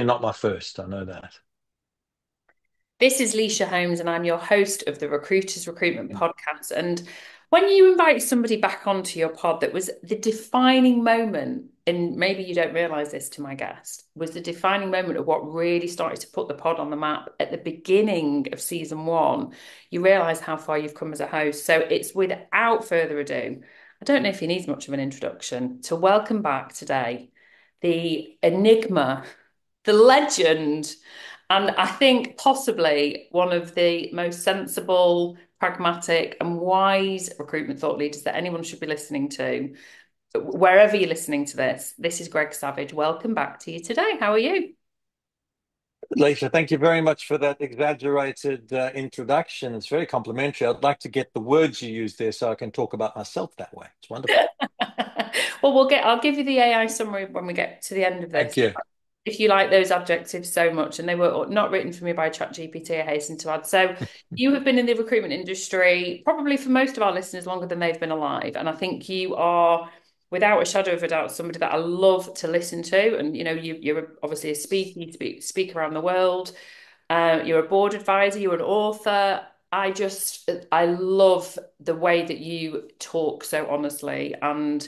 not my first. I know that. This is Lysha Holmes, and I'm your host of the Recruiters Recruitment Podcast. And when you invite somebody back onto your pod, that was the defining moment, and maybe you don't realize this to my guest, was the defining moment of what really started to put the pod on the map at the beginning of season one. You realize how far you've come as a host. So it's without further ado, I don't know if he needs much of an introduction, to welcome back today the enigma, the legend, and I think possibly one of the most sensible, pragmatic, and wise recruitment thought leaders that anyone should be listening to. Wherever you're listening to this, this is Greg Savage. Welcome back to you today. How are you? Lisa, thank you very much for that exaggerated introduction. It's very complimentary. I'd like to get the words you use there so I can talk about myself that way. It's wonderful. Well, I'll give you the AI summary when we get to the end of Thank this. you. If you like those adjectives so much, and they were not written for me by ChatGPT, I hasten to add. So, you have been in the recruitment industry probably for most of our listeners longer than they've been alive, and I think you are, without a shadow of a doubt, somebody that I love to listen to. And you're obviously a speaker, speak around the world. You're a board advisor. You're an author. I love the way that you talk so honestly, and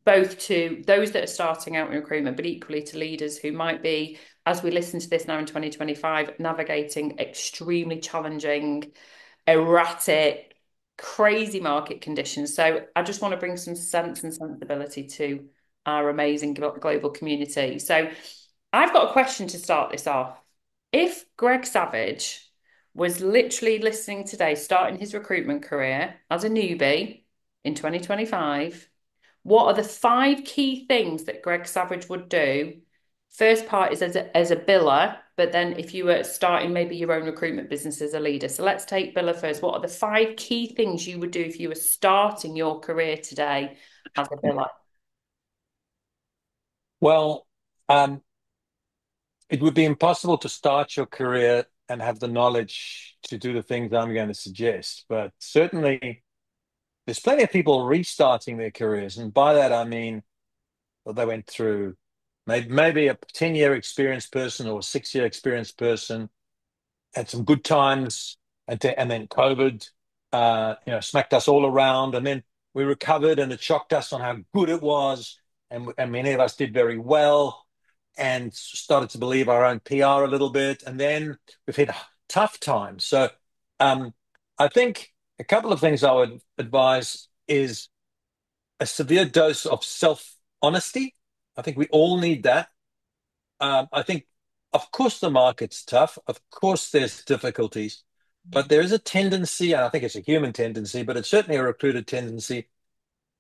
both to those that are starting out in recruitment, but equally to leaders who might be, as we listen to this now in 2025, navigating extremely challenging, erratic, crazy market conditions. So I just want to bring some sense and sensibility to our amazing global community. So I've got a question to start this off. If Greg Savage was literally listening today, starting his recruitment career as a newbie in 2025, what are the five key things that Greg Savage would do? First part is as a biller, but then if you were starting maybe your own recruitment business as a leader. So let's take biller first. What are the five key things you would do if you were starting your career today as a biller? Well, um, it would be impossible to start your career and have the knowledge to do the things I'm going to suggest, but certainly there's plenty of people restarting their careers. And by that, I mean, well, they went through maybe a 10-year experienced person or a 6-year experienced person, had some good times, and then COVID, smacked us all around, and then we recovered, and it shocked us on how good it was, and many of us did very well, and started to believe our own PR a little bit, and then we've hit tough times. So, I think a couple of things I would advise is a severe dose of self honesty. I think we all need that. I think, of course, the market's tough. Of course, there's difficulties, but there is a tendency, and I think it's a human tendency, but it's certainly a recruited tendency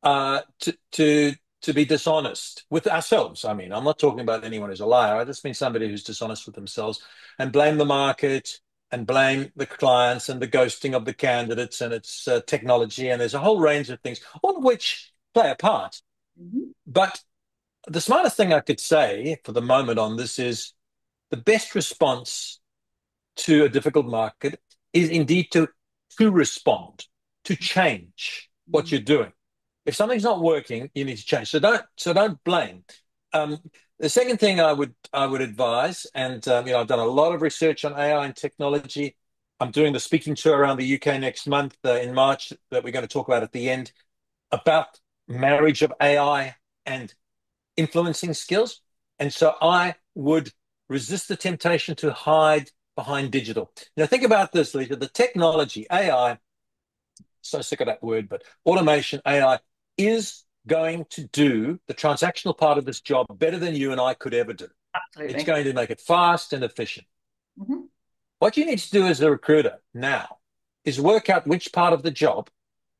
to be dishonest with ourselves. I mean, I'm not talking about anyone who's a liar. I just mean somebody who's dishonest with themselves and blame the market and blame the clients and the ghosting of the candidates and its technology. And there's a whole range of things, all of which play a part. Mhm. But the smartest thing I could say for the moment on this is the best response to a difficult market is indeed to respond, to change what you're doing. If something's not working, you need to change. So don't blame. Um, the second thing I would advise, and I've done a lot of research on AI and technology. I'm doing the speaking tour around the UK next month in March that we're going to talk about at the end about marriage of AI and influencing skills. And so I would resist the temptation to hide behind digital. Think about this, Lisa. The technology, AI, so sick of that word, but automation, AI is going to do the transactional part of this job better than you and I could ever do. It's Absolutely. going to make it fast and efficient. Mhm. What you need to do as a recruiter now is work out which part of the job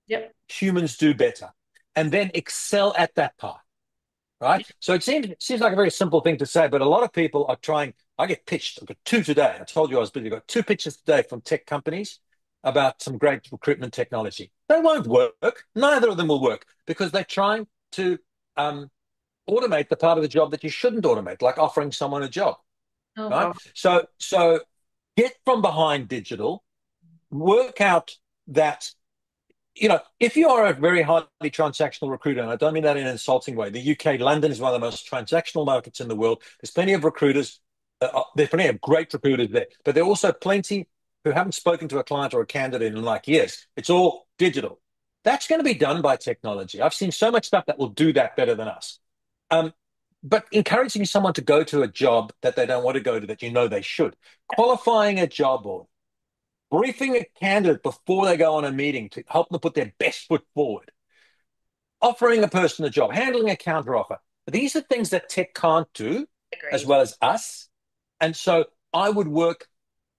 Yep. humans do better and then excel at that part. Right? So it seems like a very simple thing to say, but a lot of people are trying. I get pitched. I've got two today. I told you I was busy. I've got two pitches today from tech companies about some great recruitment technology. They won't work. Neither of them will work because they're trying to um, automate the part of the job that you shouldn't automate, like offering someone a job. Oh Right? God. So get from behind digital. Work out that if you are a very highly transactional recruiter, and I don't mean that in an insulting way, the UK, London is one of the most transactional markets in the world. There's plenty of recruiters. There's plenty of great recruiters there, but there are also plenty who haven't spoken to a client or a candidate in like years. It's all digital. That's going to be done by technology. I've seen so much stuff that will do that better than us. Um, but encouraging someone to go to a job that they don't want to go to that you know they should, qualifying a job board, briefing a candidate before they go on a meeting to help them put their best foot forward, offering a person a job, handling a counteroffer. These are things that tech can't do as Agreed. well as us. And so I would work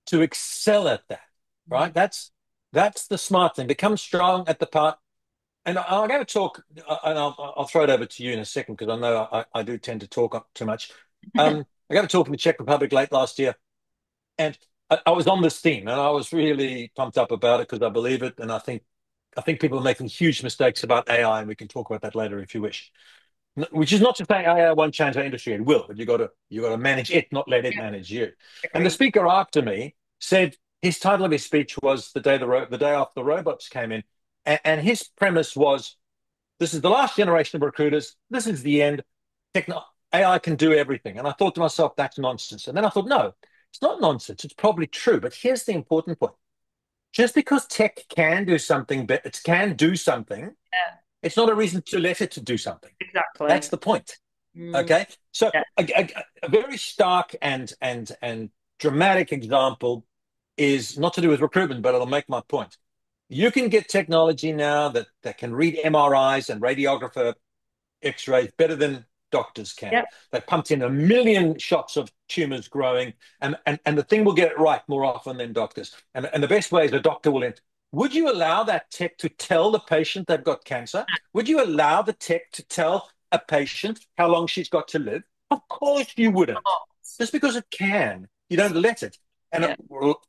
to excel at that, Mm. right? That's the smart thing. Become strong at the part. And I'm going to talk, and I'll throw it over to you in a second because I know I do tend to talk too much. I got to talk in the Czech Republic late last year, and I was on this theme, and I was really pumped up about it because I believe it, and I think people are making huge mistakes about AI, and we can talk about that later if you wish. Which is not to say AI won't change our industry; it will, but you got to manage it, not let it Yeah, manage you. And the agreed. speaker after me said his title of his speech was the day after the robots came in, and his premise was this is the last generation of recruiters. This is the end. Techno AI can do everything. And I thought to myself, that's nonsense. And then I thought, no, it's not nonsense. It's probably true. But here's the important point. Just because tech can do something, but it can do something, Yeah, it's not a reason to let it to do something. That's exactly. the point. Mm, Okay. So yeah, a very stark and dramatic example is not to do with recruitment, but it'll make my point. You can get technology now that can read MRIs and radiographer X-rays better than doctors can. yeah. They pumped in a million shots of tumors growing, and the thing will get it right more often than doctors. And the best way is a doctor will. Would you allow that tech to tell the patient they've got cancer? Would you allow the tech to tell a patient how long she's got to live? Of course you wouldn't. Oh, Just because it can, you don't let it. And yeah.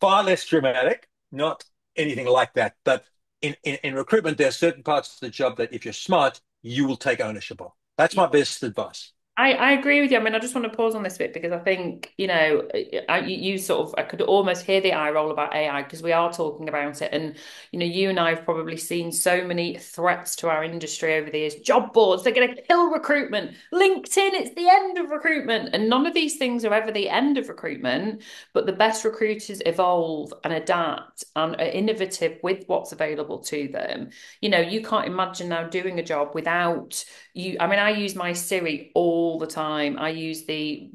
far less dramatic, not anything like that. But in recruitment, there are certain parts of the job that if you're smart, you will take ownership of. That's my best advice. I agree with you. I mean, I just want to pause on this bit because I think, you sort of, I could almost hear the eye roll about AI because we are talking about it. And, you and I have probably seen so many threats to our industry over the years. Job boards, they're going to kill recruitment. LinkedIn, it's the end of recruitment. And none of these things are ever the end of recruitment, but the best recruiters evolve and adapt and are innovative with what's available to them. You can't imagine now doing a job without I mean, I use my Siri all the time. I use the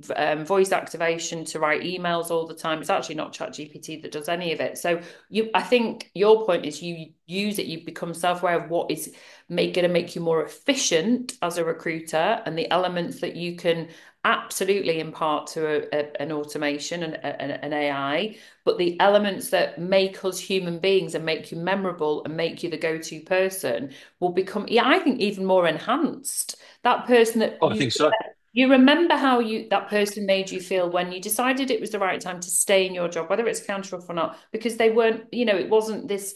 voice activation to write emails all the time. It's actually not ChatGPT that does any of it. So I think your point is you use it, you become self-aware of what is going to make you more efficient as a recruiter and the elements that you can absolutely impart to an automation and an AI, but the elements that make us human beings and make you memorable and make you the go-to person will become, yeah, I think even more enhanced. That person that Oh, I think so. you remember how that person made you feel when you decided it was the right time to stay in your job, whether it's counter offer or not, because they weren't, it wasn't this,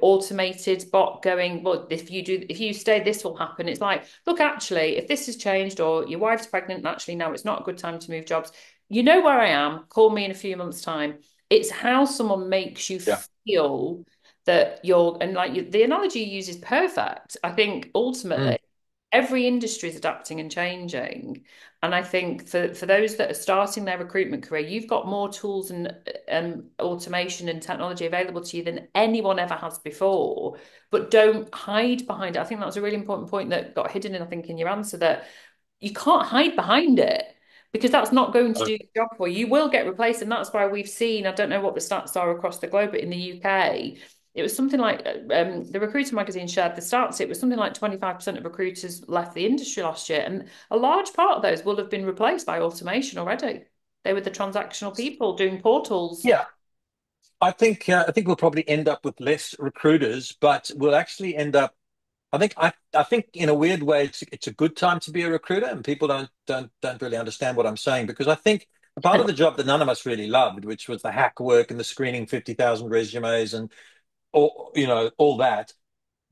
automated bot going, well, if you stay, this will happen. It's like, look, actually, if this has changed or your wife's pregnant, and actually now it's not a good time to move jobs. You know where I am. Call me in a few months' time. It's how someone makes you Yeah. feel that and like the analogy you use is perfect. I think Mm. ultimately every industry is adapting and changing. And I think for those that are starting their recruitment career, you've got more tools and automation and technology available to you than anyone ever has before. But don't hide behind it. I think that was a really important point that got hidden in, I think, in your answer, that you can't hide behind it because that's not going to Uh, do the job for you. You will get replaced. And that's why we've seen, I don't know what the stats are across the globe, but in the UK, it was something like the Recruiter magazine shared the stats. It was something like 25% of recruiters left the industry last year. And a large part of those will have been replaced by automation already. They were the transactional people doing portals. yeah, I think we'll probably end up with less recruiters, but we'll actually end up. I think in a weird way, it's a good time to be a recruiter, and people don't really understand what I'm saying because I think a part of the job that none of us really loved, which was the hack work and the screening 50,000 resumes and all that.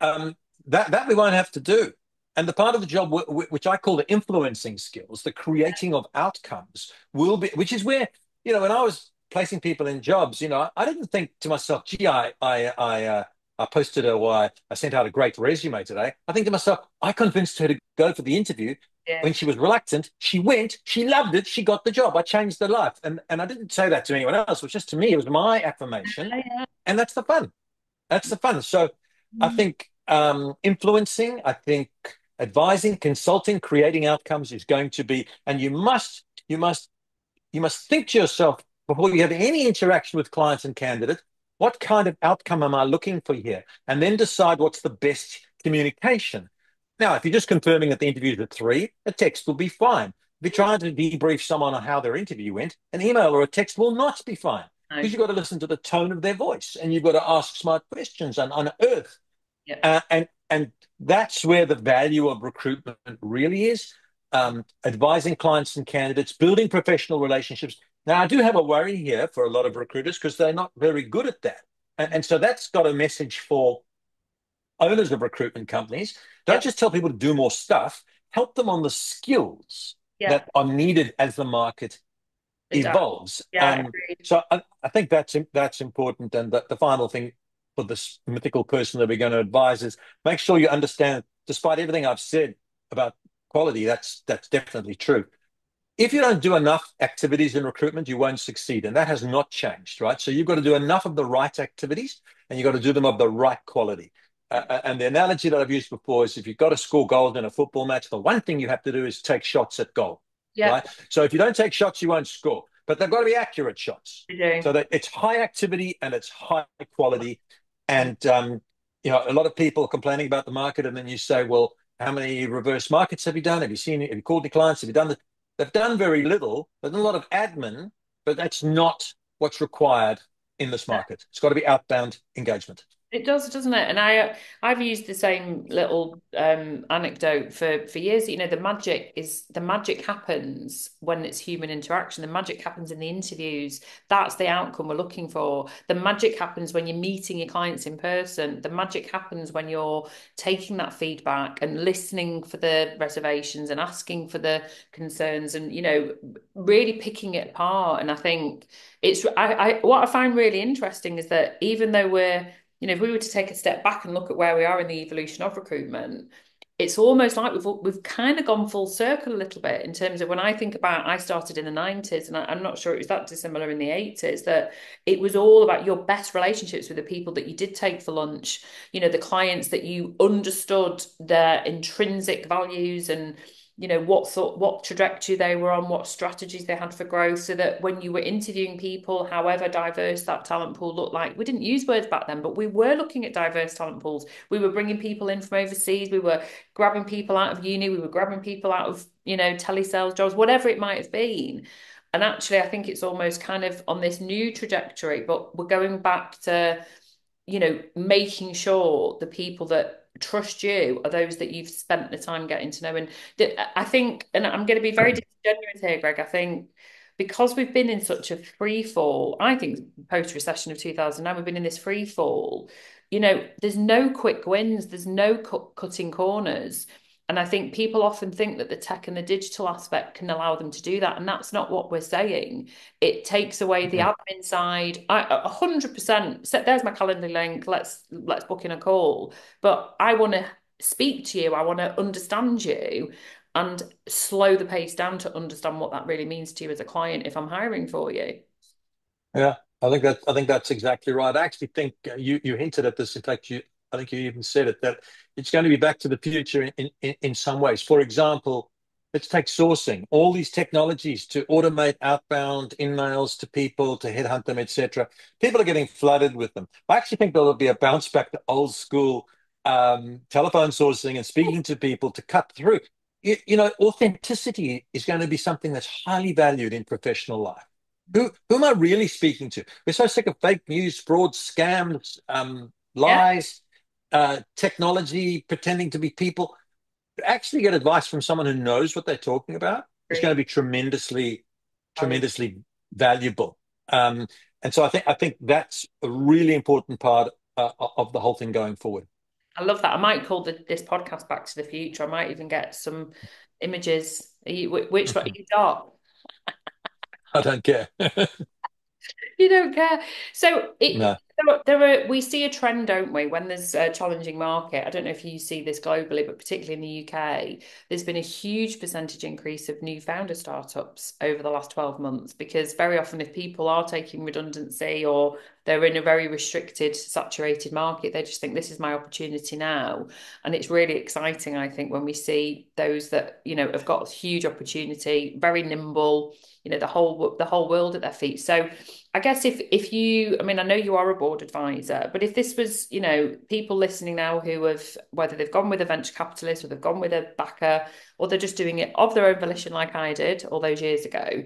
um, that we won't have to do. And the part of the job which I call the influencing skills, the creating of outcomes, will be, which is where, when I was placing people in jobs, I didn't think to myself, gee, I posted I sent out a great resume today. I think to myself, I convinced her to go for the interview Yeah. when she was reluctant, she went, she loved it, she got the job. I changed her life. And I didn't say that to anyone else. It was just to me, it was my affirmation. Yeah. And that's the fun. That's the fun. So I Mm. think influencing, I think advising, consulting, creating outcomes is going to be, and you must think to yourself before you have any interaction with clients and candidates, what kind of outcome am I looking for here? And then decide what's the best communication. Now, if you're just confirming that the interview is at 3, a text will be fine. If you're trying to debrief someone on how their interview went, an email or a text will not be fine because No. you've got to listen to the tone of their voice and you've got to ask smart questions and unearth. Yeah. And that's where the value of recruitment really is. Advising clients and candidates, building professional relationships. Now, I do have a worry here for a lot of recruiters because they're not very good at that. And so that's got a message for owners of recruitment companies. Don't Yeah. just tell people to do more stuff, help them on the skills Yeah. that are needed as the market Exactly. evolves. Yeah. Agreed. So I think that's important. And the final thing for this mythical person that we're going to advise is make sure you understand, despite everything I've said about quality, that's definitely true. If you don't do enough activities in recruitment, you won't succeed. And that has not changed, right? So you've got to do enough of the right activities and you've got to do them of the right quality. Yeah. And the analogy that I've used before is if you've got to score goals in a football match, the one thing you have to do is take shots at goal, Yeah. right? So if you don't take shots, you won't score, but they've got to be accurate shots. We do. So that it's high activity and it's high quality. Mm. And, a lot of people are complaining about the market. And then you say, well, how many reverse markets have you done? Have you called any clients? Have you done the They've done very little. There's a lot of admin, but that's not what's required in this market. It's got to be outbound engagement. It does, doesn't it? And I've used the same little anecdote for years. You know, the magic happens when it's human interaction. The magic happens in the interviews. That's the outcome we're looking for. The magic happens when you're meeting your clients in person. The magic happens when you're taking that feedback and listening for the reservations and asking for the concerns and, really picking it apart. And I think what I find really interesting is that even though if we were to take a step back and look at where we are in the evolution of recruitment, it's almost like we've kind of gone full circle a little bit in terms of when I think about I started in the 90s and I'm not sure it was that dissimilar in the 80s, that it was all about your best relationships with the people that you did take for lunch, the clients that you understood their intrinsic values and what trajectory they were on, what strategies they had for growth, so that when you were interviewing people, however diverse that talent pool looked like, we didn't use words back then, but we were looking at diverse talent pools. We were bringing people in from overseas, we were grabbing people out of uni, we were grabbing people out of telesales jobs, whatever it might have been. And actually, I think it's almost kind of on this new trajectory, but we're going back to making sure the people that trust you are those that you've spent the time getting to know. And I think, and I'm going to be very disingenuous here, Greg, I think because we've been in such a free fall, I think post recession of 2009, we've been in this free fall. There's no quick wins, there's no cutting corners. And I think people often think that the tech and the digital aspect can allow them to do that. And that's not what we're saying. It takes away the Mm. admin side. 100%. There's my calendar link. Let's book in a call. But I want to speak to you. I want to understand you and slow the pace down to understand what that really means to you as a client if I'm hiring for you. Yeah, I think that's exactly right. I actually think you hinted at this. In fact, I think you even said it that it's going to be back to the future in some ways. For example, let's take sourcing. All these technologies to automate outbound emails to people to headhunt them, etc. People are getting flooded with them. I actually think there'll be a bounce back to old school telephone sourcing and speaking to people to cut through. Authenticity is going to be something that's highly valued in professional life. Who am I really speaking to? We're so sick of fake news, fraud, scams, Yeah. lies, technology pretending to be people. To actually get advice from someone who knows what they're talking about is going to Agree. be tremendously, Valuable. tremendously valuable. Um, and so I think that's a really important part of the whole thing going forward. I love that. I might call this podcast Back to the Future. I might even get some images. Which one? Are you dark? I don't care. You don't care. So No. We see a trend, don't we, when there's a challenging market. I don't know if you see this globally, but particularly in the UK, there's been a huge percentage increase of new founder startups over the last 12 months because very often if people are taking redundancy or they're in a very restricted, saturated market, they just think this is my opportunity now. And it's really exciting, I think, when we see those that, have got huge opportunity, very nimble, the whole world at their feet. So I guess if you, I mean, I know you are a board advisor, but if this was, people listening now who have, whether they've gone with a venture capitalist or they've gone with a backer, or they're just doing it of their own volition like I did all those years ago,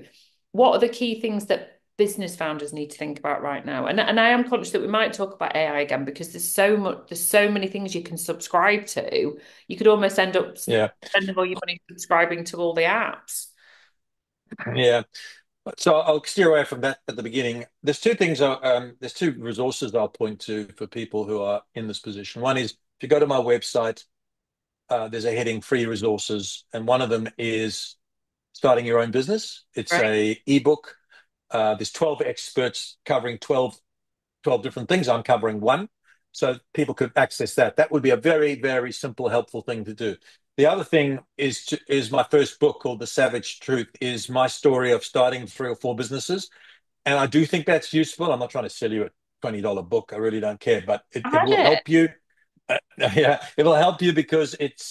what are the key things that business founders need to think about right now? And I am conscious that we might talk about AI again because there's so many things you can subscribe to. You could almost end up Yeah, spending all your money subscribing to all the apps. yeah. So I'll steer away from that at the beginning. There's two things. There's two resources I'll point to for people who are in this position. One is if you go to my website, there's a heading free resources, and one of them is starting your own business. It's Right. a ebook. There's 12 experts covering 12 different things. I'm covering one. So people could access that. That would be a very, very simple, helpful thing to do. The other thing is my first book called The Savage Truth, is my story of starting 3 or 4 businesses. And I do think that's useful. I'm not trying to sell you a $20 book. I really don't care, but I've it read will it. help you. Yeah, it will help you because it's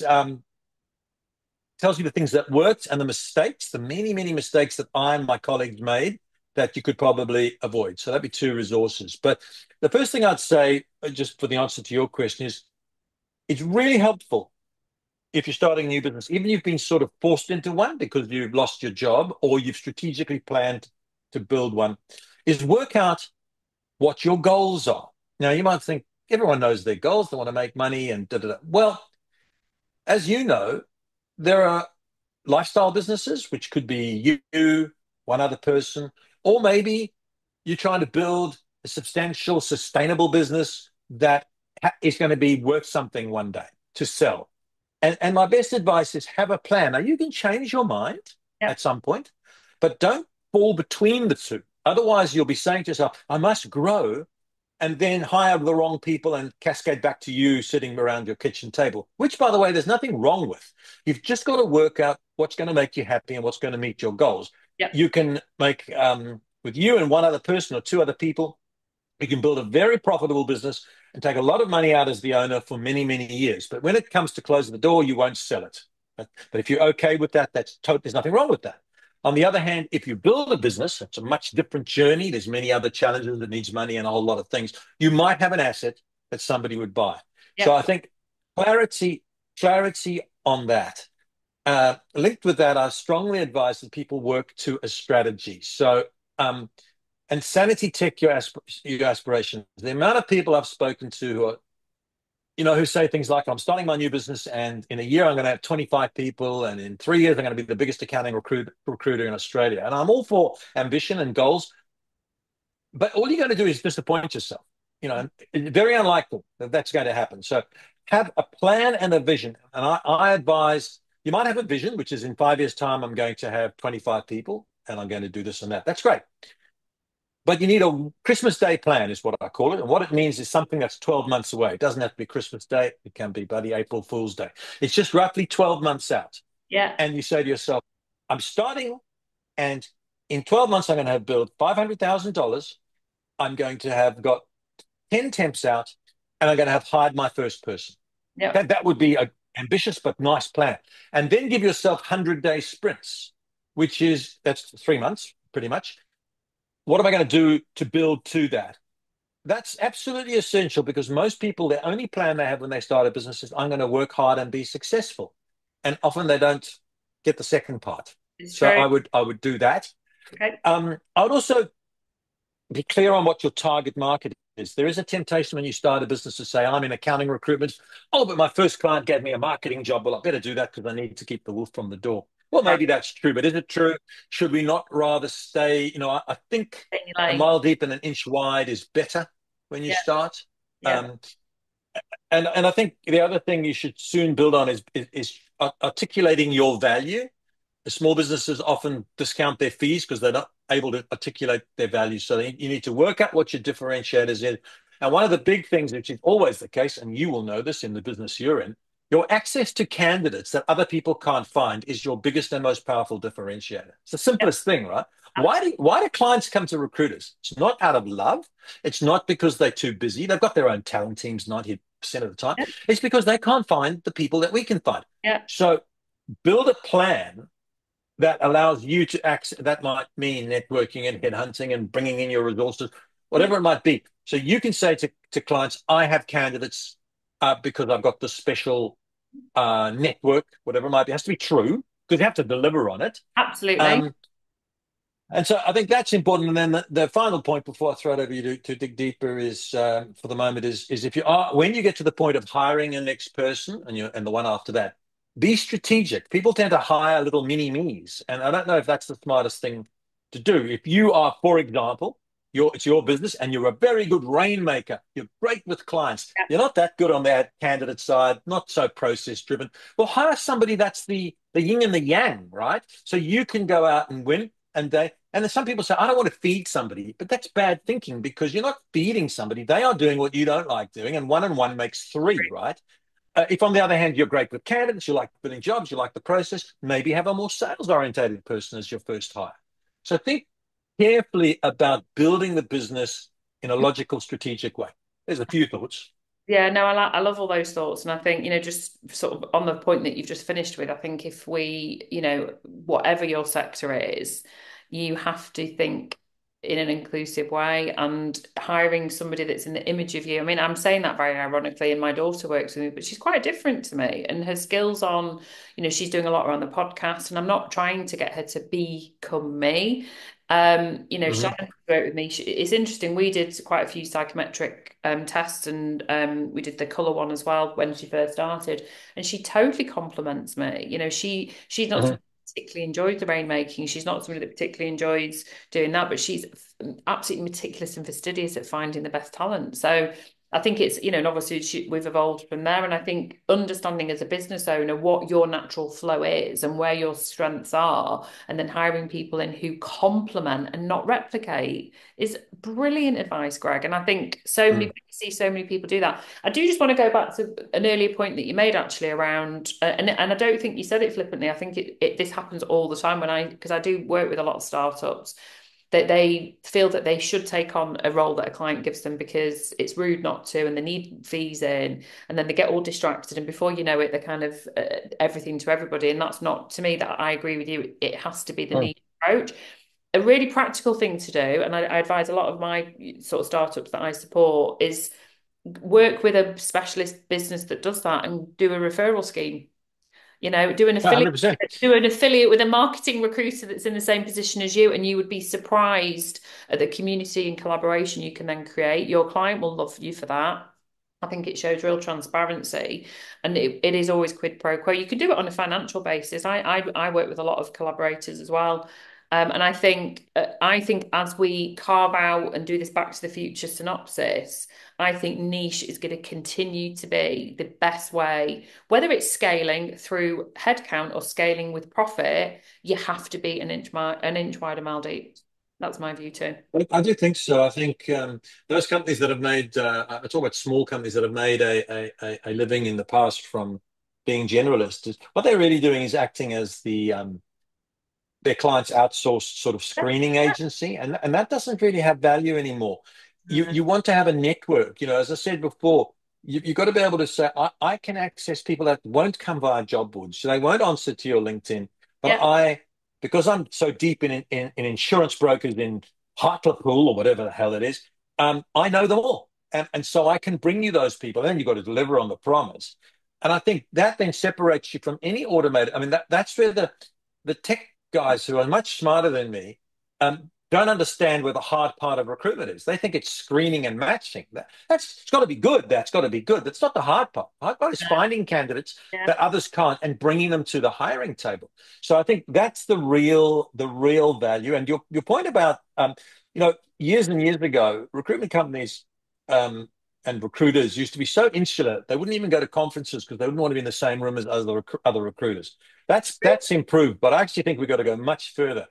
tells you the things that worked and the mistakes, the many, many mistakes that I and my colleagues made that you could probably avoid. So that'd be two resources. But the first thing I'd say, just for the answer to your question, is it's really helpful if you're starting a new business, even if you've been sort of forced into one because you've lost your job or you've strategically planned to build one, is work out what your goals are. Now, you might think everyone knows their goals, they want to make money and da da da. Well, as you know, there are lifestyle businesses, which could be you, one other person, or maybe you're trying to build a substantial, sustainable business that is going to be worth something one day to sell. And my best advice is have a plan. Now, you can change your mind Yeah. at some point, but don't fall between the two. Otherwise, you'll be saying to yourself, I must grow and then hire the wrong people and cascade back to you sitting around your kitchen table, which, by the way, there's nothing wrong with. You've just got to work out what's going to make you happy and what's going to meet your goals. Yeah. You can make, with you and one other person or 2 other people, you can build a very profitable business and take a lot of money out as the owner for many, many years. But when it comes to closing the door, you won't sell it. But if you're okay with that, there's nothing wrong with that. On the other hand, if you build a business, it's a much different journey. There's many other challenges that needs money and a whole lot of things. You might have an asset that somebody would buy. So Yeah. I think clarity, clarity on that. Linked with that, I strongly advise that people work to a strategy. So, and sanity check your aspirations. The amount of people I've spoken to who are, who say things like, I'm starting my new business and in a year I'm going to have 25 people and in 3 years I'm going to be the biggest accounting recruiter in Australia. And I'm all for ambition and goals, but all you're going to do is disappoint yourself. Very unlikely that that's going to happen. So have a plan and a vision. And I advise you might have a vision, which is in 5 years' time, I'm going to have 25 people and I'm going to do this and that. That's great. But you need a Christmas Day plan, is what I call it. And what it means is something that's 12 months away. It doesn't have to be Christmas Day. It can be bloody April Fool's Day. It's just roughly 12 months out. Yeah. And you say to yourself, I'm starting, and in 12 months, I'm going to have built $500,000. I'm going to have got 10 temps out, and I'm going to have hired my first person. Yeah. That would be an ambitious but nice plan. And then give yourself 100-day sprints, that's 3 months, pretty much. What am I going to do to build to that? That's absolutely essential because most people, the only plan they have when they start a business is, I'm going to work hard and be successful. And often they don't get the second part. It's So true. I would do that. Okay. I would also be clear on what your target market is. There is a temptation when you start a business to say, I'm in accounting recruitment. Oh, but my first client gave me a marketing job. Well, I better do that because I need to keep the wolf from the door. Well, Right. maybe that's true, but is it true? Should we not rather stay? I think Stay in your a lane. mile deep and an inch wide is better when you Yeah. start. Yeah. Um, and I think the other thing you should soon build on is articulating your value. The small businesses often discount their fees because they're not able to articulate their value. So you need to work out what your differentiators is And one of the big things, which is always the case, and you will know this in the business you're in, your access to candidates that other people can't find is your biggest and most powerful differentiator. It's the Yeah, simplest thing, right? absolutely. Why do clients come to recruiters? It's not out of love. It's not because they're too busy. They've got their own talent teams 90% of the time. Yeah, It's because they can't find the people that we can find. yeah, So build a plan that allows you to access. That might mean networking and headhunting and bringing in your resources, yeah, whatever it might be. So you can say to clients, I have candidates because I've got this special network, whatever it might be. It has to be true because you have to deliver on it. absolutely. Um, and so I think that's important. And then the final point before I throw it over to you to dig deeper is, for the moment, is if you are, when you get to the point of hiring a next person and the one after that, be strategic. People tend to hire little mini me's, and I don't know if that's the smartest thing to do. If you are, for example, it's your business and you're a very good rainmaker, you're great with clients, Yeah, you're not that good on the candidate side, not so process driven. Well, hire somebody that's the yin and the yang, right? So you can go out and win. And then some people say, I don't want to feed somebody, but that's bad thinking because you're not feeding somebody. They are doing what you don't like doing, and one makes three, right? If on the other hand, you're great with candidates, you like filling jobs, you like the process, maybe have a more sales orientated person as your first hire. So think carefully about building the business in a logical, strategic way. There's a few thoughts. yeah, no, I love all those thoughts. And I think, just sort of on the point that you've just finished with, I think if we, whatever your sector is, you have to think in an inclusive way and hiring somebody that's in the image of you. I mean, I'm saying that very ironically, and my daughter works with me, but she's quite different to me. And her skills on, she's doing a lot around the podcast, and I'm not trying to get her to become me. She's Mm-hmm. having to work with me. It's interesting. We did quite a few psychometric tests, and we did the colour one as well when she first started. And she totally compliments me. She's not Mm-hmm. somebody that particularly enjoyed the rainmaking. She's not somebody that particularly enjoys doing that, but she's absolutely meticulous and fastidious at finding the best talent. So I think it's, and obviously we've evolved from there. And I think understanding as a business owner what your natural flow is and where your strengths are, and then hiring people in who complement and not replicate is brilliant advice, Greg. And I think see so many people do that. I do just want to go back to an earlier point that you made actually around, and I don't think you said it flippantly. I think this happens all the time because I do work with a lot of startups that they feel that they should take on a role that a client gives them because it's rude not to, and they need fees in, and then they get all distracted, and before you know it, they're kind of everything to everybody, and that's not, to me, that I agree with you. It has to be the need approach. A really practical thing to do, and I advise a lot of my sort of startups that I support, is work with a specialist business that does that and do a referral scheme. Do an affiliate 100%. with a marketing recruiter that's in the same position as you, and you would be surprised at the community and collaboration you can then create. Your client will love you for that. I think it shows real transparency, and it is always quid pro quo. You can do it on a financial basis. I work with a lot of collaborators as well. And I think as we carve out and do this Back to the Future synopsis, I think niche is going to continue to be the best way, whether it's scaling through headcount or scaling with profit. You have to be an inch wide, a mile deep. That's my view too. I do think so. I think those companies that have made, I talk about small companies that have made a living in the past from being generalists. What they're really doing is acting as their clients' outsourced sort of screening agency, and that doesn't really have value anymore. You want to have a network. As I said before, you've got to be able to say, I can access people that won't come via job boards, so they won't answer to your LinkedIn, but Yeah, because I'm so deep in insurance brokers in Hartlepool or whatever the hell it is, I know them all, and so I can bring you those people. Then you've got to deliver on the promise, and I think that then separates you from any automated. I mean, that's where the tech guys who are much smarter than me don't understand where the hard part of recruitment is. They think it's screening and matching. That's it's got to be good. That's got to be good. That's not the hard part. The hard part is finding candidates yeah, that others can't and bringing them to the hiring table. So I think that's the real value. And your point about years and years ago, recruitment companies and recruiters used to be so insular they wouldn't even go to conferences because they wouldn't want to be in the same room as other recruiters. That's improved, but I actually think we've got to go much further.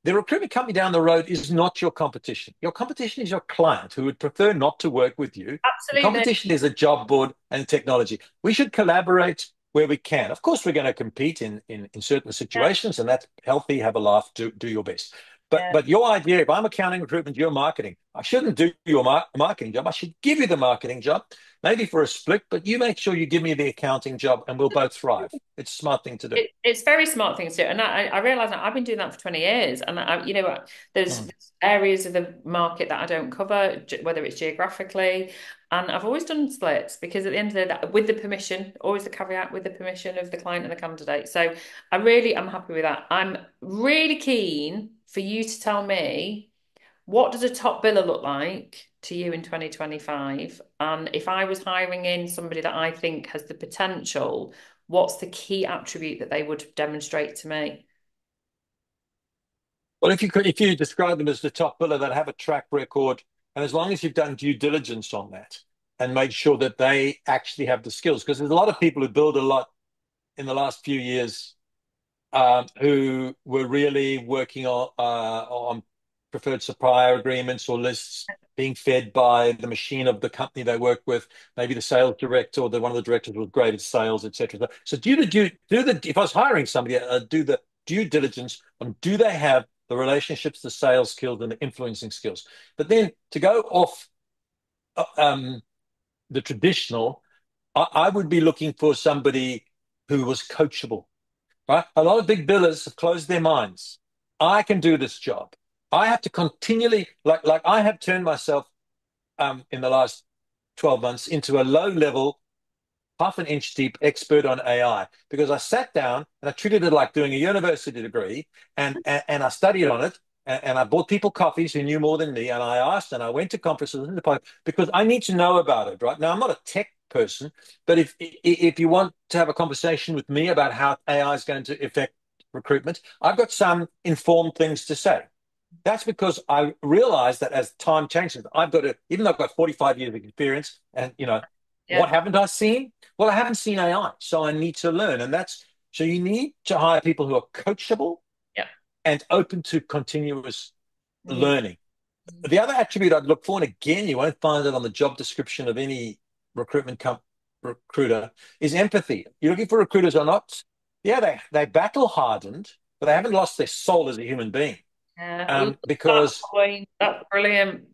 the recruitment company down the road is not your competition. Your competition is your client who would prefer not to work with you. The Absolutely. competition is a job board and technology. We should collaborate where we can. Of course, we're going to compete in certain Yeah, situations, and that's healthy. Have a laugh, do your best. But yeah. but your idea, if I'm accounting recruitment, you're marketing. I shouldn't do your marketing job. I should give you the marketing job, maybe for a split. But you make sure you give me the accounting job, and we'll both thrive. It's a smart thing to do. It's very smart things to do, and I realize that I've been doing that for 20 years, and Mm. there's areas of the market that I don't cover, whether it's geographically, and I've always done splits because at the end of the day, with the permission, always the caveat with the permission of the client and the candidate. So I really am happy with that. I'm really keen for you to tell me, what does a top biller look like to you in 2025? And if I was hiring in somebody that I think has the potential, what's the key attribute that they would demonstrate to me? Well, if you describe them as the top biller that have a track record, and as long as you've done due diligence on that and made sure that they actually have the skills, because there's a lot of people who build a lot in the last few years who were really working on preferred supplier agreements or lists being fed by the machine of the company they work with, maybe the sales director or one of the directors was great at sales, etc. So if I was hiring somebody, do the due diligence on do they have the relationships, the sales skills, and the influencing skills. But then to go off the traditional, I would be looking for somebody who was coachable, right? A lot of big billers have closed their minds. I can do this job. I have to continually, like I have turned myself in the last 12 months into a low level, half an inch deep expert on AI because I sat down and I treated it like doing a university degree and I studied on it and I bought people coffees who knew more than me and I asked and I went to conferences because I need to know about it, right? Now I'm not a tech person, but if you want to have a conversation with me about how AI is going to affect recruitment, I've got some informed things to say. That's because I realized that as time changes, I've got to, even though I've got 45 years of experience and, what Yeah, haven't I seen? Well, I haven't seen AI, so I need to learn. So you need to hire people who are coachable yeah. and open to continuous Mm. learning. The other attribute I'd look for, and again, you won't find it on the job description of any recruitment recruiter, is empathy. You're looking for recruiters who are not, yeah, they battle hardened, but they haven't lost their soul as a human being. Yeah, I love that Because point. That's brilliant.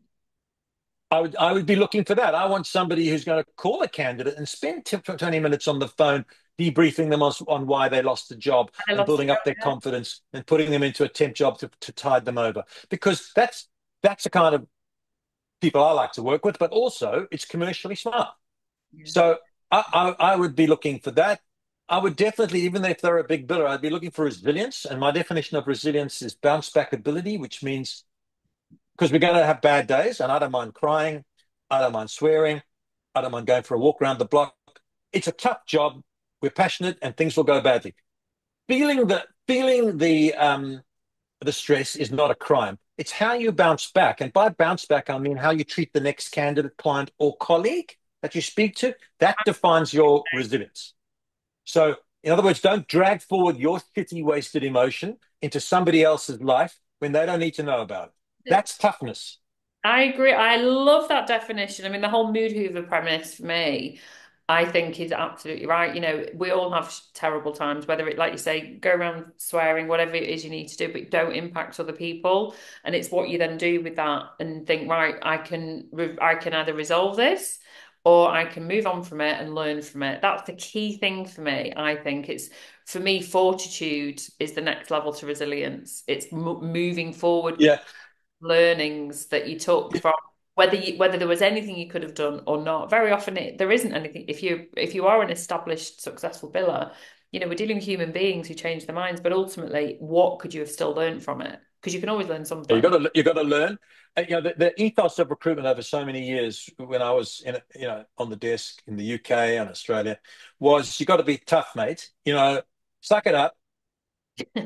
I would be looking for that. I want somebody who's going to call a candidate and spend 20 minutes on the phone debriefing them on why they lost the job I and lost the building up their job. confidence and putting them into a temp job to tide them over. Because that's the kind of people I like to work with, but also it's commercially smart. Yeah. So I would be looking for that. I would definitely, even if they're a big biller, I'd be looking for resilience. And my definition of resilience is bounce back ability, which means because we're going to have bad days, and I don't mind crying, I don't mind swearing, I don't mind going for a walk around the block. It's a tough job. We're passionate, and things will go badly. Feeling the stress is not a crime. It's how you bounce back, and by bounce back, I mean how you treat the next candidate, client, or colleague that you speak to. That defines your resilience. So, in other words, don't drag forward your shitty, wasted emotion into somebody else's life when they don't need to know about it. That's toughness. I agree. I love that definition. I mean, the whole mood hoover premise for me, I think is absolutely right. We all have terrible times, whether it, like you say, go around swearing, whatever it is you need to do, but don't impact other people. And it's what you then do with that and think, right, I can either resolve this or I can move on from it and learn from it. That's the key thing for me. I think it's for me, fortitude is the next level to resilience. It's moving forward Yeah. learnings that you took from whether there was anything you could have done or not. Very often there isn't anything. If you are an established successful biller, we're dealing with human beings who change their minds, but ultimately, what could you have still learned from it? Because you can always learn You something. got to learn. The ethos of recruitment over so many years when I was on the desk in the UK and Australia was you got to be tough, mate. Suck it up,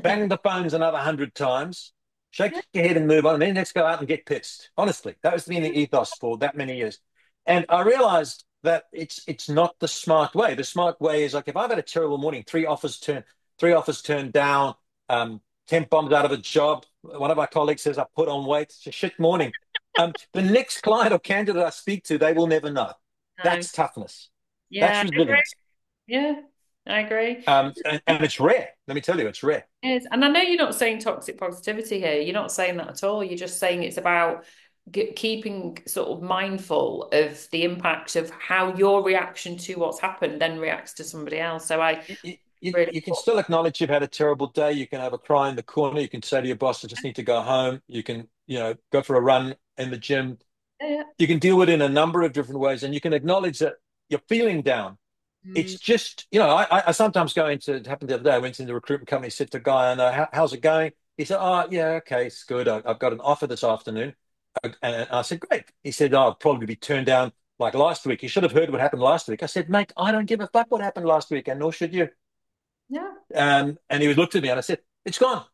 bang the phones another 100 times, shake your head and move on, and then let's go out and get pissed. Honestly, that was been the ethos for that many years. And I realized that it's not the smart way. The smart way is like if I've had a terrible morning, three offers turned down, temp bombs out of a job, One of our colleagues says I put on weight. It's a shit morning. The next client or candidate I speak to, they will never know. No. That's toughness. That's Yeah, I agree. resilience. Yeah, I agree. And it's rare. Let me tell you, it's rare. It is. And I know you're not saying toxic positivity here. You're not saying that at all. You're just saying it's about keeping sort of mindful of the impact of how your reaction to what's happened then reacts to somebody else. So I really, You can still acknowledge you've had a terrible day. You can have a cry in the corner. You can say to your boss, I just need to go home. You can, go for a run in the gym. yeah, You can deal with it in a number of different ways, and you can acknowledge that you're feeling down. mm, It's just, I sometimes go into, it happened the other day, I went into the recruitment company, said to the guy, I know, how's it going? He said, oh, yeah, okay, it's good. I've got an offer this afternoon. And I said, great. He said, oh, I'll probably be turned down like last week. You should have heard what happened last week. I said, mate, I don't give a fuck what happened last week, and nor should you. yeah, And he looked at me and I said, it's gone.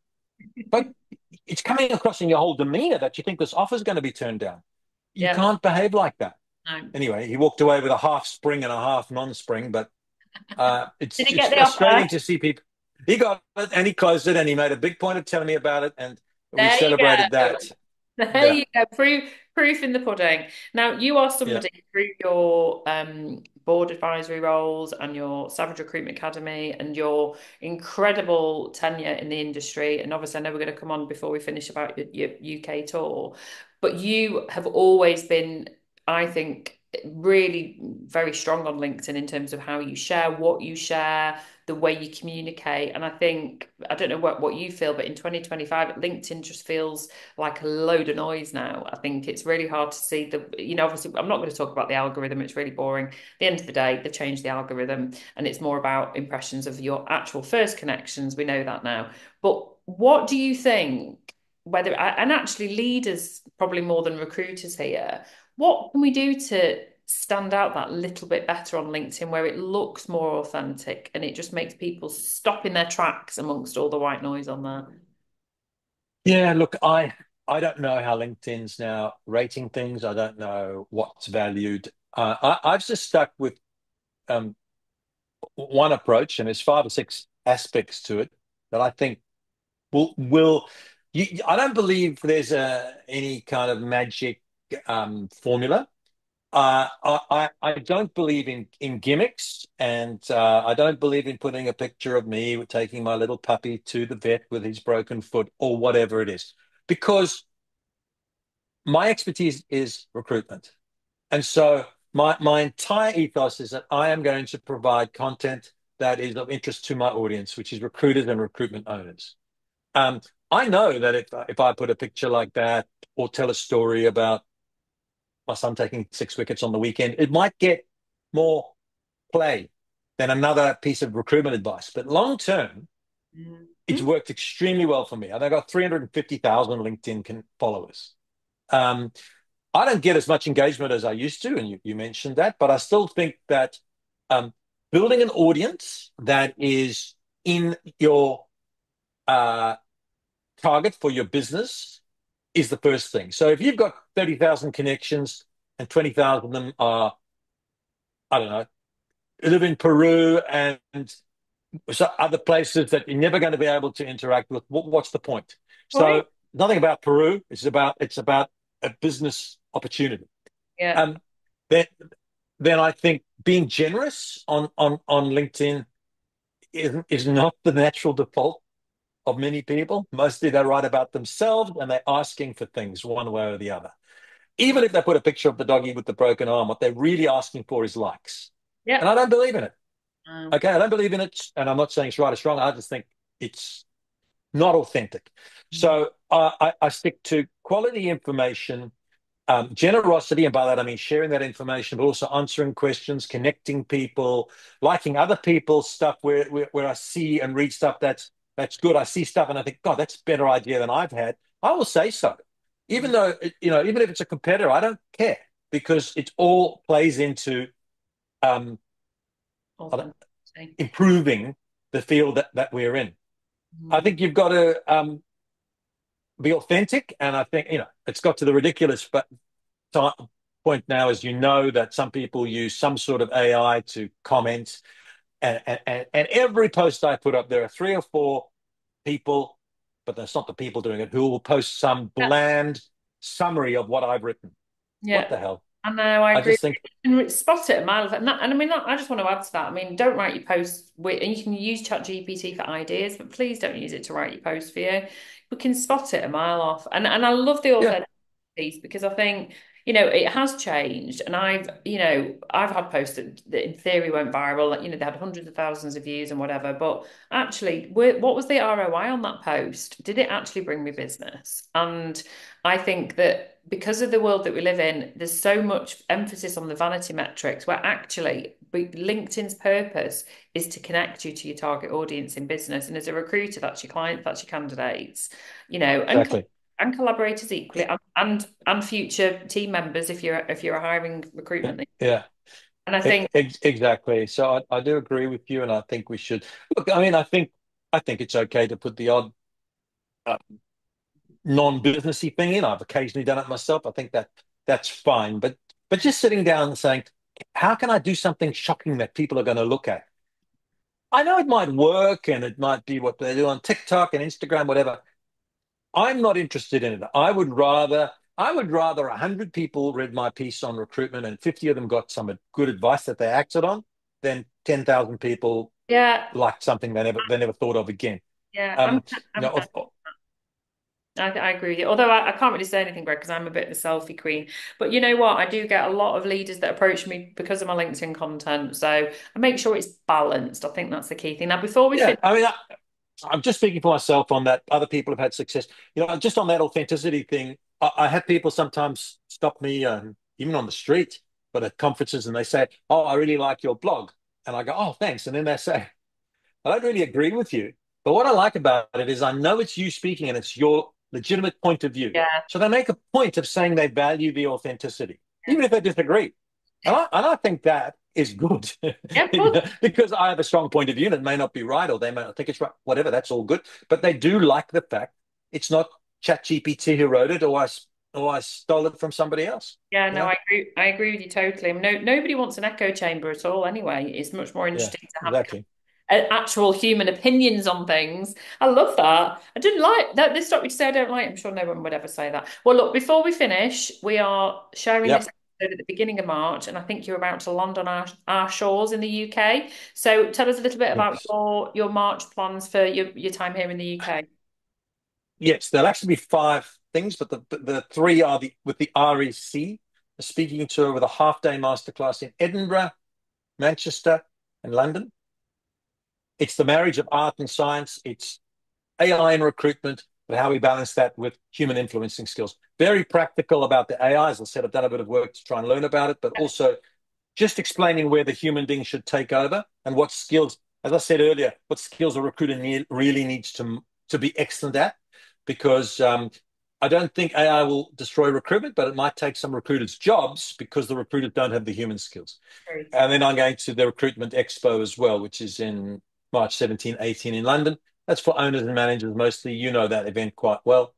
But it's coming across in your whole demeanor that you think this offer is going to be turned down. You yeah. can't behave like that. No. Anyway, he walked away with a half spring and a half non-spring, but Did he it's get the offer? frustrating to see people. He got it and he closed it and he made a big point of telling me about it, and we There you celebrated go. that. There Yeah, you go. Proof in the pudding. Now, you are yeah. somebody through your board advisory roles and your Savage Recruitment Academy and your incredible tenure in the industry. And obviously, I know we're going to come on before we finish about your UK tour, but you have always been, I think, really very strong on LinkedIn in terms of how you share, what you share, the way you communicate. And I think, I don't know what you feel, but in 2025, LinkedIn just feels like a load of noise now. I think it's really hard to see obviously, I'm not going to talk about the algorithm, it's really boring. At the end of the day, they've changed the algorithm and it's more about impressions of your actual first connections. We know that now. But what do you think, and actually leaders, probably more than recruiters here, what can we do to stand out that little bit better on LinkedIn where it looks more authentic and it just makes people stop in their tracks amongst all the white noise on there? Yeah, look, I don't know how LinkedIn's now rating things. I don't know what's valued. I've just stuck with um, one approach, and there's five or six aspects to it that I think will I don't believe there's any kind of magic formula. I don't believe in gimmicks, and I don't believe in putting a picture of me taking my little puppy to the vet with his broken foot or whatever it is, because my expertise is recruitment. And so my entire ethos is that I am going to provide content that is of interest to my audience, which is recruiters and recruitment owners. Um, I know that if I put a picture like that or tell a story about my son taking 6 wickets on the weekend, it might get more play than another piece of recruitment advice. But long term, it's Mhm. worked extremely well for me. I've got 350,000 LinkedIn followers. Um, I don't get as much engagement as I used to, and you mentioned that, but I still think that um, building an audience that is in your uh, target for your business is the first thing. So if you've got 30,000 connections and 20,000 of them are, I don't know, live in Peru and so other places that you're never going to be able to interact with, what's the point? Point. So nothing about Peru. It's about a business opportunity. Yeah. Um, then then I think being generous on LinkedIn is not the natural default of many people. Mostly they write about themselves and they're asking for things one way or the other. Even if they put a picture of the doggy with the broken arm, what they're really asking for is likes. And Yeah. I don't believe in it. Um, Okay, I don't believe in it, and I'm not saying it's right or wrong. I just think it's not authentic. So I stick to quality information, generosity, and by that I mean sharing that information, but also answering questions, connecting people, liking other people's stuff where I see and read stuff that's good. I see stuff and I think, God, that's a better idea than I've had. I will say so, even though even if it's a competitor, I don't care because it all plays into um, authenticity. improving the field that we're in. I Mm. think you've got to be authentic, and I think it's got to the ridiculous but point now, as you know, that some people use some sort of AI to comment, and every post I put up, there are three or four people but that's not the people doing it, who will post some bland summary of what I've written. What Yeah, the hell? I know, I I agree. just think, And spot it a mile. And I mean, I just want to add to that. I mean, don't write your posts with, and you can use ChatGPT for ideas, but please don't use it to write your post for you. We can spot it a mile off. And I love the yeah, authentic piece because I think, it has changed. And I've had posts that in theory went viral, like, they had hundreds of thousands of views and whatever. But actually, what was the ROI on that post? Did it actually bring me business? And I think that because of the world that we live in, there's so much emphasis on the vanity metrics where actually LinkedIn's purpose is to connect you to your target audience in business. And as a recruiter, that's your client, that's your candidates, exactly. and collaborators equally, and future team members if you're a hiring Yeah, recruitment lead. yeah. And I think, Exactly. So I do agree with you, and I think we should look. I mean, I think it's okay to put the odd uh, non-businessy thing in. I've occasionally done it myself. I think that's fine. But just sitting down and saying, how can I do something shocking that people are going to look at? I know it might work, and it might be what they do on TikTok and Instagram, whatever. I'm not interested in it. I would rather 100 people read my piece on recruitment and 50 of them got some good advice that they acted on than 10,000 people yeah, liked something they never thought of again. yeah, Um, you I'm know, kind I agree with you. Although I can't really say anything, Greg, because I'm a bit the selfie queen. But you know what? I do get a lot of leaders that approach me because of my LinkedIn content. So I make sure it's balanced. I think that's the key thing. Now, before we yeah, finish, I mean, I'm just speaking for myself on that. Other people have had success. Just on that authenticity thing, I have people sometimes stop me, even on the street, but at conferences, and they say, "Oh, I really like your blog," and I go, "Oh, thanks," and then they say, I don't really agree with you. But what I like about it is I know it's you speaking and it's your legitimate point of view. yeah, So they make a point of saying they value the authenticity, yeah, even if they disagree. And I think that is good yeah, good. because I have a strong point of view and it may not be right or they may not think it's right, whatever, that's all good. But they do like the fact it's not ChatGPT who wrote it or I stole it from somebody else. Yeah, You no, know? I agree. I agree with you totally. I mean, nobody wants an echo chamber at all. Anyway, it's much more Yeah, interesting to have exactly. actual human opinions on things. I love that. I didn't like that. This stopped me to say I don't like. I'm sure no one would ever say that. Well, look, before we finish, we are sharing this Yep. episode at the beginning of March, and I think you're about to land on our shores in the UK. So tell us a little bit about Yes. your March plans for your time here in the UK. Yes, there'll actually be five things, but the three are with the REC, a speaking tour with a half-day masterclass in Edinburgh, Manchester, and London. It's the marriage of art and science. It's AI and recruitment, but how we balance that with human influencing skills. Very practical about the AI. As I said, I've done a bit of work to try and learn about it, but also just explaining where the human being should take over and what skills, as I said earlier, what skills a recruiter really needs to be excellent at. Because I don't think AI will destroy recruitment, but it might take some recruiters' jobs because the recruiters don't have the human skills. Great. And then I'm going to the Recruitment Expo as well, which is in March 17, 18 in London. That's for owners and managers mostly. You know that event quite well.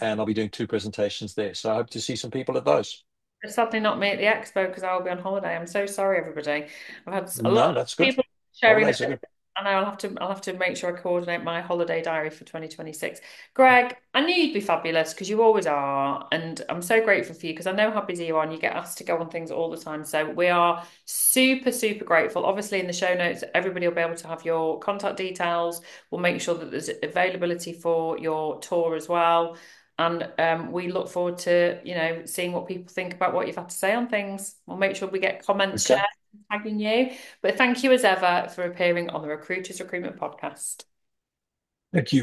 And I'll be doing two presentations there. So I hope to see some people at those. It's sadly not me at the expo because I will be on holiday. I'm so sorry, everybody. I've had a lot No, of that's good. people sharing Holidays are that, good. and I'll have to make sure I coordinate my holiday diary for 2026. Greg, I knew you'd be fabulous because you always are, and I'm so grateful for you because I know how busy you are and you get asked to go on things all the time. So we are super, super grateful. Obviously, in the show notes, everybody will be able to have your contact details. We'll make sure that there's availability for your tour as well. And we look forward to, seeing what people think about what you've had to say on things. We'll make sure we get comments shared, Okay. tagging you. But thank you as ever for appearing on the Recruiters Recruitment Podcast. Thank you.